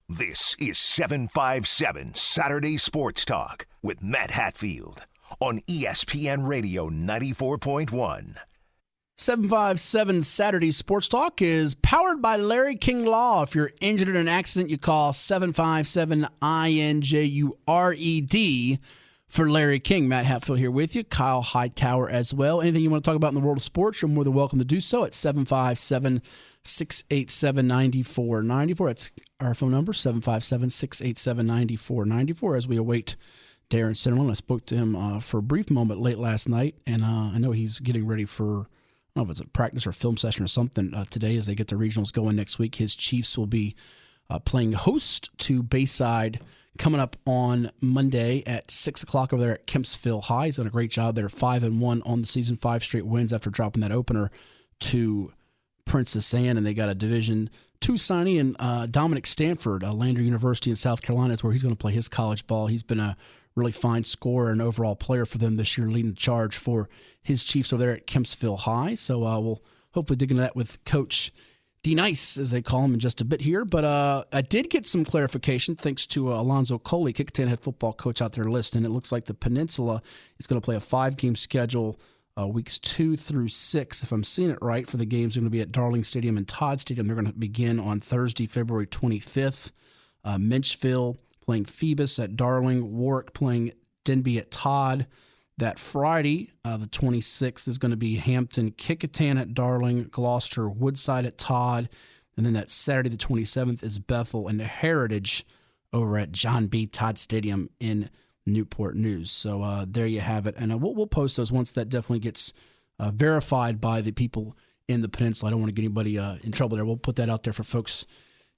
This is 757 Saturday Sports Talk with Matt Hatfield on ESPN Radio 94.1. 757 Saturday Sports Talk is powered by Larry King Law. If you're injured in an accident, you call 757-INJURED for Larry King. Matt Hatfield here with you. Kyle Hightower as well. Anything you want to talk about in the world of sports, you're more than welcome to do so at 757-687-9494. That's our phone number, 757-687-9494, as we await Darren Sanderlin. I spoke to him for a brief moment late last night, and I know he's getting ready for, I don't know if it's a practice or film session or something today as they get the regionals going next week. His Chiefs will be playing host to Bayside coming up on Monday at 6 o'clock over there at Kempsville High. He's done a great job there, 5-1 on the season, 5 straight wins after dropping that opener to Princess Anne, and they got a Division II signing in Dominic Stanford, Lander University in South Carolina. Is where he's going to play his college ball. He's been a really fine scorer and overall player for them this year, leading the charge for his Chiefs over there at Kempsville High. So we'll hopefully dig into that with Coach D-Nice, as they call him, in just a bit here. But I did get some clarification thanks to Alonzo Coley, Kickatanna head football coach out there listening. It looks like the Peninsula is going to play a 5-game schedule weeks 2 through 6, if I'm seeing it right, for the games. They're going to be at Darling Stadium and Todd Stadium. They're going to begin on Thursday, February 25th. Minchville playing Phoebus at Darling. Warwick playing Denby at Todd. That Friday, the 26th, is going to be Hampton Kickatanna at Darling, Gloucester Woodside at Todd. And then that Saturday, the 27th, is Bethel and Heritage over at John B. Todd Stadium in Newport News. So there you have it. And we'll post those once that definitely gets verified by the people in the Peninsula. I don't want to get anybody in trouble there. We'll put that out there for folks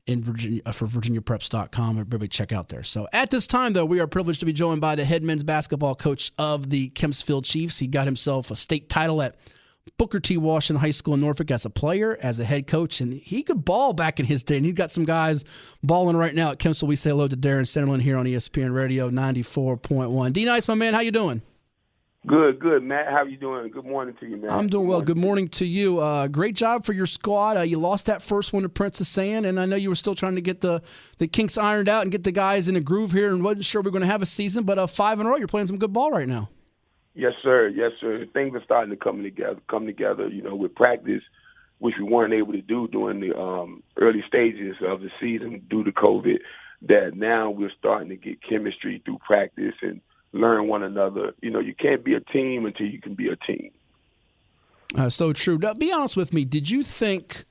in Virginia for VirginiaPreps.com. Everybody check out there. So at this time, though, we are privileged to be joined by the head men's basketball coach of the Kempsville Chiefs. He got himself a state title at Booker T. Washington High School in Norfolk as a player, as a head coach, and he could ball back in his day. And he's got some guys balling right now at Kempsville. We say hello to Darren Sanderlin here on ESPN Radio 94.1. D-Nice, my man, how you doing? Good, Matt. How you doing? Good morning to you, man. I'm doing well. Good morning to you. Great job for your squad. You lost that first one to Princess Anne, and I know you were still trying to get the kinks ironed out and get the guys in a groove here, and wasn't sure we were going to have a season, but 5 in a row, you're playing some good ball right now. Yes, sir. Things are starting to come together, with practice, which we weren't able to do during the early stages of the season due to COVID, that now we're starting to get chemistry through practice and learn one another. You can't be a team until you can be a team. So true. Now, be honest with me. Did you think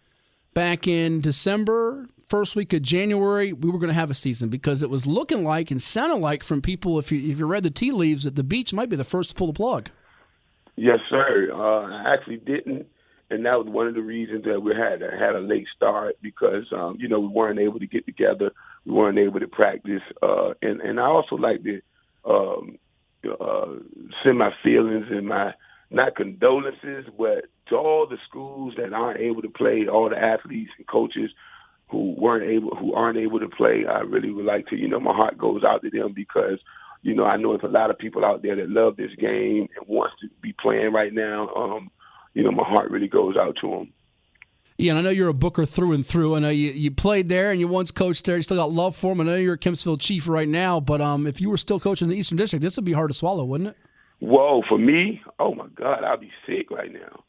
back in December, first week of January, we were going to have a season? Because it was looking like and sounded like from people, if you read the tea leaves, that the Beach might be the first to pull the plug. Yes, sir. I actually didn't, and that was one of the reasons that we had a late start because, we weren't able to get together. We weren't able to practice. And I also like to send my feelings and my, not condolences, but to all the schools that aren't able to play, all the athletes and coaches who aren't able to play. I really would like to, my heart goes out to them because, I know there's a lot of people out there that love this game and wants to be playing right now. My heart really goes out to them. Yeah, and I know you're a Booker through and through. I know you played there and you once coached there. You still got love for him. I know you're a Kempsville Chief right now, but if you were still coaching the Eastern District, this would be hard to swallow, wouldn't it? Whoa, for me? Oh, my God, I'll be sick right now.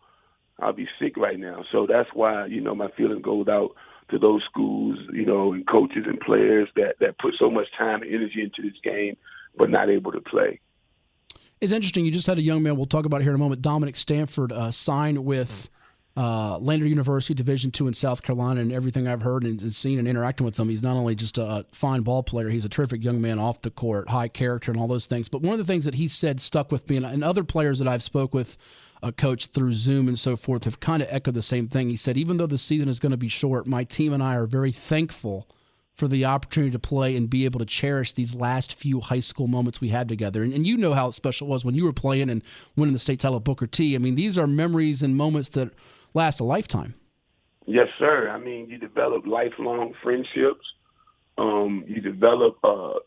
So that's why, my feeling goes out to those schools, and coaches and players that put so much time and energy into this game but not able to play. It's interesting. You just had a young man, we'll talk about it here in a moment, Dominic Stanford, signed with Lander University, Division II in South Carolina, and everything I've heard and seen and interacting with him, he's not only just a fine ball player, he's a terrific young man off the court, high character and all those things. But one of the things that he said stuck with me, and other players that I've spoke with, Coach, through Zoom and so forth, have kind of echoed the same thing. He said, even though the season is going to be short, my team and I are very thankful for the opportunity to play and be able to cherish these last few high school moments we had together. And you know how special it was when you were playing and winning the state title at Booker T. I mean, these are memories and moments that last a lifetime. Yes, sir. I mean, you develop lifelong friendships. You develop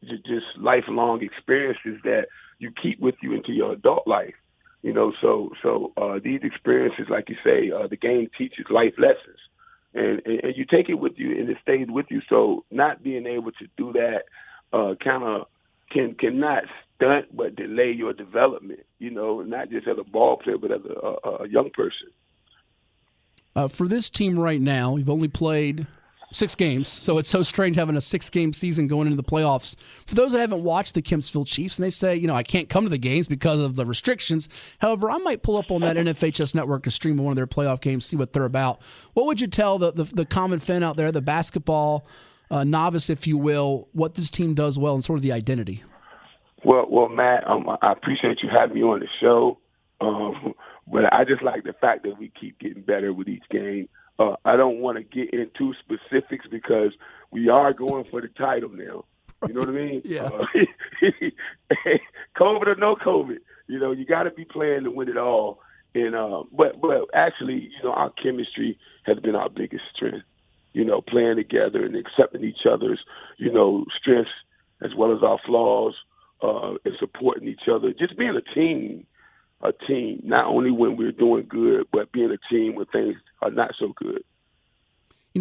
just lifelong experiences that you keep with you into your adult life. So these experiences, like you say, the game teaches life lessons. and you take it with you, and it stays with you. So not being able to do that kind of cannot stunt but delay your development. Not just as a ball player, but as a young person. For this team right now, you've only played 6 games, so it's so strange having a 6-game season going into the playoffs. For those that haven't watched the Kempsville Chiefs, and they say, I can't come to the games because of the restrictions. However, I might pull up on that NFHS network to stream one of their playoff games, see what they're about. What would you tell the common fan out there, the basketball novice, if you will, what this team does well and sort of the identity? Well, Matt, I appreciate you having me on the show, but I just like the fact that we keep getting better with each game. I don't want to get into specifics because we are going for the title now. You know what I mean? Yeah. COVID or no COVID, you got to be playing to win it all. And but actually, our chemistry has been our biggest strength. Playing together and accepting each other's, strengths as well as our flaws, and supporting each other. Just being a team, not only when we're doing good, but being a team when things are not so good.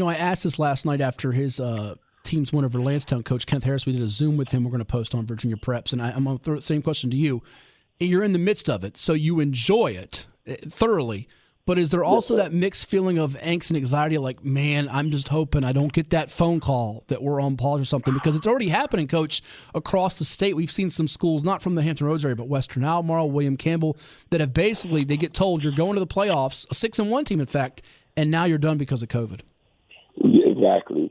I asked this last night after his team's win over Lansdowne, Coach Kenneth Harris. We did a Zoom with him. We're going to post on Virginia Preps, and I'm going to throw the same question to you. You're in the midst of it, so you enjoy it thoroughly. But is there also that mixed feeling of angst and anxiety, like, man, I'm just hoping I don't get that phone call that we're on pause or something? Because it's already happening, Coach, across the state. We've seen some schools, not from the Hampton Roads area, but Western Albemarle, William Campbell, that have basically, they get told you're going to the playoffs, a 6-1 team, in fact, and now you're done because of COVID. Yeah, exactly.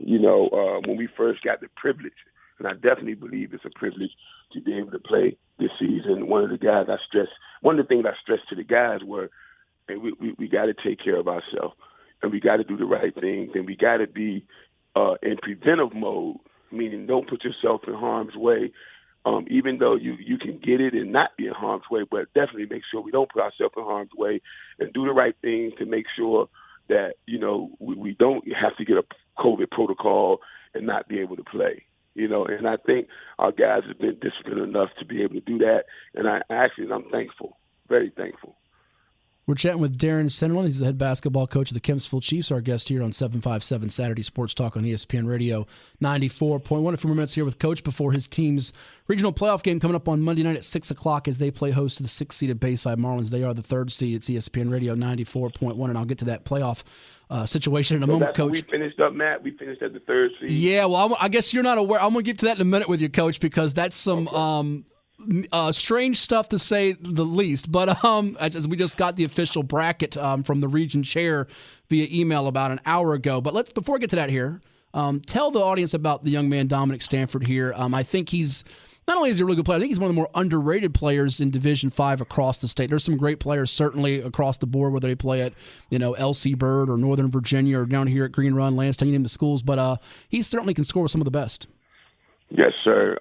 When we first got the privilege, and I definitely believe it's a privilege to be able to play this season, one of the things I stressed to the guys were, and we got to take care of ourselves, and we got to do the right things, and we got to be in preventive mode, meaning don't put yourself in harm's way, even though you can get it and not be in harm's way, but definitely make sure we don't put ourselves in harm's way and do the right things to make sure that, we don't have to get a COVID protocol and not be able to play. And I think our guys have been disciplined enough to be able to do that, and I'm thankful, very thankful. We're chatting with Darren Sanderlin. He's the head basketball coach of the Kempsville Chiefs, our guest here on 757 Saturday Sports Talk on ESPN Radio 94.1. A few more minutes here with Coach before his team's regional playoff game coming up on Monday night at 6 o'clock as they play host to the 6th-seeded Bayside Marlins. They are the 3rd seed. It's ESPN Radio 94.1, and I'll get to that playoff situation in a moment, Coach. We finished up, Matt. We finished at the 3rd seed. Yeah, well, I guess you're not aware. I'm going to get to that in a minute with you, Coach, because that's some strange stuff to say the least, but we just got the official bracket from the region chair via email about an hour ago. But before we get to that here, tell the audience about the young man Dominic Stanford here. I think he's not only is he a really good player, I think he's one of the more underrated players in Division V across the state. There's some great players certainly across the board, whether they play at LC Bird or Northern Virginia or down here at Green Run, Lansdowne, you name the schools, but he certainly can score with some of the best. Yes, sir.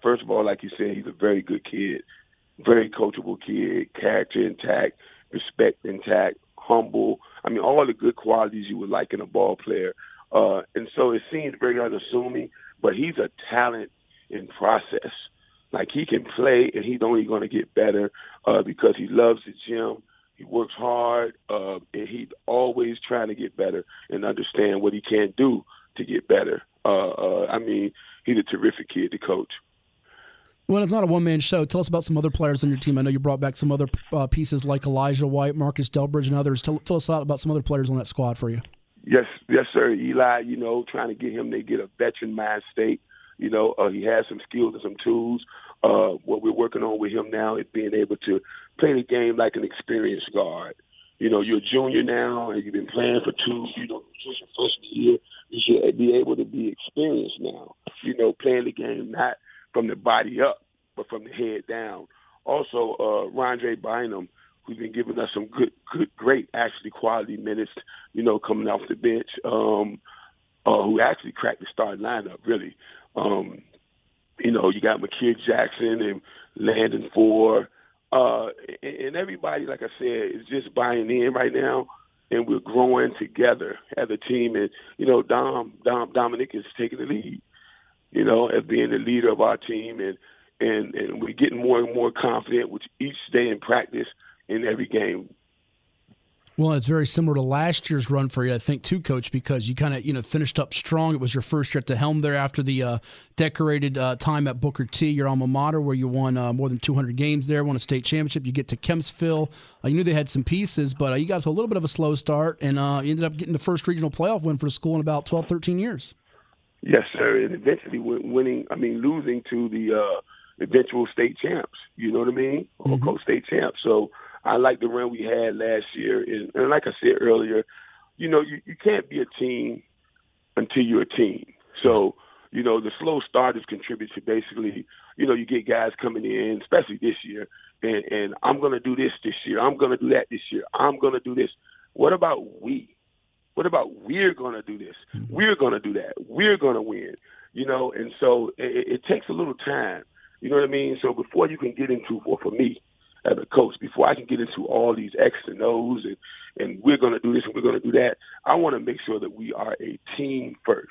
First of all, like you said, he's a very good kid, very coachable kid, character intact, respect intact, humble. I mean, all the good qualities you would like in a ball player. And so it seems very unassuming, but he's a talent in process. Like, he can play, and he's only going to get better because he loves the gym. He works hard, and he's always trying to get better and understand what he can do to get better. He's a terrific kid to coach. Well, it's not a one-man show. Tell us about some other players on your team. I know you brought back some other pieces like Elijah White, Marcus Delbridge, and others. Fill us out about some other players on that squad for you. Yes, sir. Eli, trying to get him to get a veteran mind state. He has some skills and some tools. What we're working on with him now is being able to play the game like an experienced guard. You're a junior now, and you've been playing for since your freshman year. You should be able to be experienced now, playing the game not from the body up, but from the head down. Also, Rondre Bynum, who's been giving us some great, actually quality minutes, coming off the bench, who actually cracked the starting lineup, really. You got McKidd Jackson and Landon Ford, and everybody, like I said, is just buying in right now. And we're growing together as a team. And, Dominic is taking the lead, as being the leader of our team. And we're getting more and more confident with each day in practice in every game. Well, it's very similar to last year's run for you, I think, too, Coach, because you kind of finished up strong. It was your first year at the helm there after the decorated time at Booker T, your alma mater, where you won more than 200 games there, won a state championship. You get to Kempsville. You knew they had some pieces, but you got to a little bit of a slow start, and you ended up getting the first regional playoff win for the school in about 12, 13 years. Yes, sir, and eventually losing to the eventual state champs, you know what I mean, or co-state champs. So I like the run we had last year. And like I said earlier, you can't be a team until you're a team. So, the slow starters contribute to basically, you get guys coming in, especially this year, and I'm going to do this year. I'm going to do that this year. I'm going to do this. What about we? What about we're going to do this? We're going to do that. We're going to win, and so it takes a little time. You know what I mean? So before you can get into, or for me, as a coach, before I can get into all these X's and O's and we're going to do this and we're going to do that, I want to make sure that we are a team first.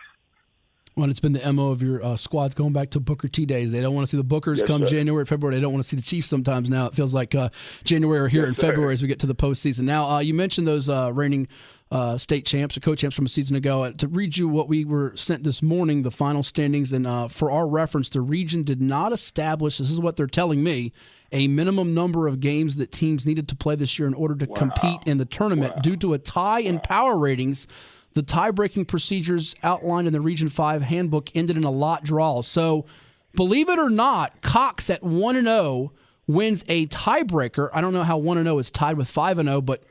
Well, it's been the MO of your squads going back to Booker T days. They don't want to see the Bookers come January, February. They don't want to see the Chiefs sometimes now. It feels like January or here in February as we get to the postseason. Now, you mentioned those reigning state champs or co-champs from a season ago. To read you what we were sent this morning, the final standings, and for our reference, the region did not establish, this is what they're telling me, a minimum number of games that teams needed to play this year in order to compete in the tournament due to a tie in power ratings. The tie-breaking procedures outlined in the Region 5 handbook ended in a lot draw. So, believe it or not, Cox at 1-0 wins a tiebreaker. I don't know how 1-0 is tied with 5-0, but,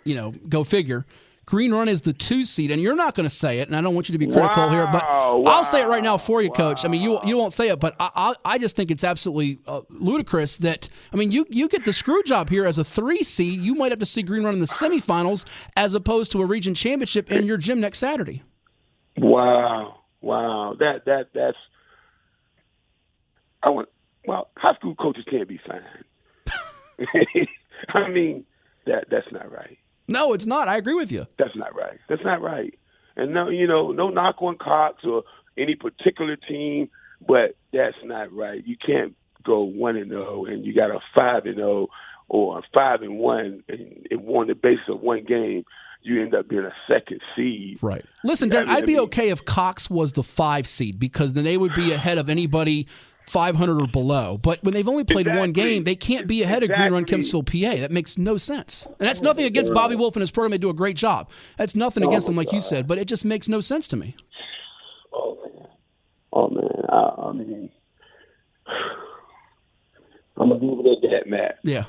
go figure. Green Run is the 2 seed, and you're not going to say it, and I don't want you to be critical here, but I'll say it right now for you, Coach. I mean, you won't say it, but I just think it's absolutely ludicrous that, you get the screw job here as a 3 seed. You might have to see Green Run in the semifinals as opposed to a region championship in your gym next Saturday. Wow. That's high school coaches can't be fined. That's not right. No, it's not. I agree with you. That's not right. And no knock on Cox or any particular team, but that's not right. You can't go 1-0 and you got a 5-0 or a 5-1 and on the basis of one game, you end up being a second seed. Right. Listen, Darren, I'd be okay if Cox was the 5 seed because then they would be ahead of anybody 500 or below. But when they've only played one game, they can't be ahead of Green Run, Kempsville, PA. That makes no sense. And that's nothing against Bobby Wolf and his program. They do a great job. That's nothing against them, like you said, but it just makes no sense to me. Oh, man. I'm going to leave it at that, Matt. Yeah.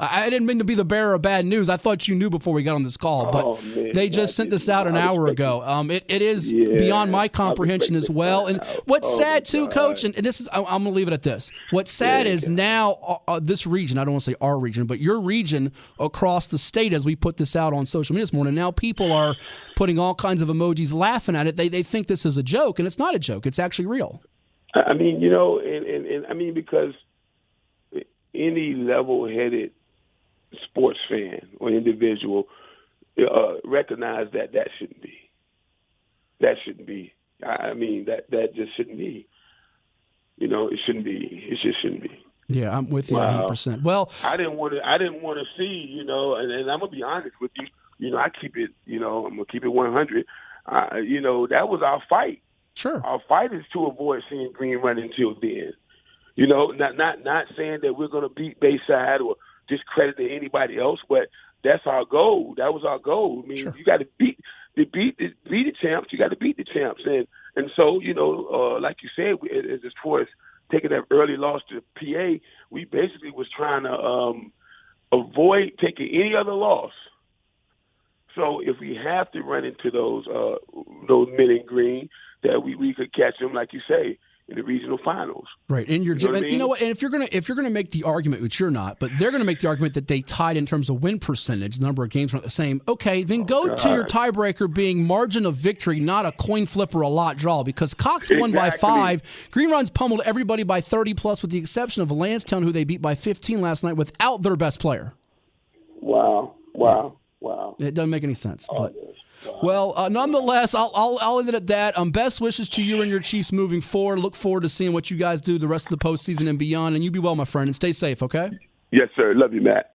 I didn't mean to be the bearer of bad news. I thought you knew before we got on this call, but they just sent this out an hour ago. It is beyond my comprehension as well. And what's sad too, Coach, and this is I'm going to leave it at this. What's sad is now this region, I don't want to say our region, but your region across the state, as we put this out on social media this morning, now people are putting all kinds of emojis laughing at it. They think this is a joke, and it's not a joke. It's actually real. Because any level-headed sports fan or individual recognize that shouldn't be. That shouldn't be. That just shouldn't be. It shouldn't be. It just shouldn't be. Yeah, I'm with you 100%. Well, I didn't want to see, and I'm gonna be honest with you. I keep it. I'm gonna keep it 100. That was our fight. Sure. Our fight is to avoid seeing Green Run until then. Not saying that we're going to beat Bayside or discredit to anybody else, but that's our goal. That was our goal. Sure. You got to beat the champs. You got to beat the champs, and so like you said, as far as taking that early loss to PA, we basically was trying to avoid taking any other loss. So if we have to run into those men in green, that we could catch them, like you say, in the regional finals. Right. In your gym. You know what? And if you're gonna make the argument, which you're not, but they're gonna make the argument that they tied in terms of win percentage, the number of games are not the same. Okay, then go to your tiebreaker being margin of victory, not a coin flip or a lot draw, because Cox won by 5. Green Run's pummeled everybody by 30 plus, with the exception of Lansdowne, who they beat by 15 last night without their best player. Wow. It doesn't make any sense, but. Well, nonetheless, I'll end it at that. Best wishes to you and your Chiefs moving forward. Look forward to seeing what you guys do the rest of the postseason and beyond. And you be well, my friend, and stay safe, okay? Yes, sir. Love you, Matt.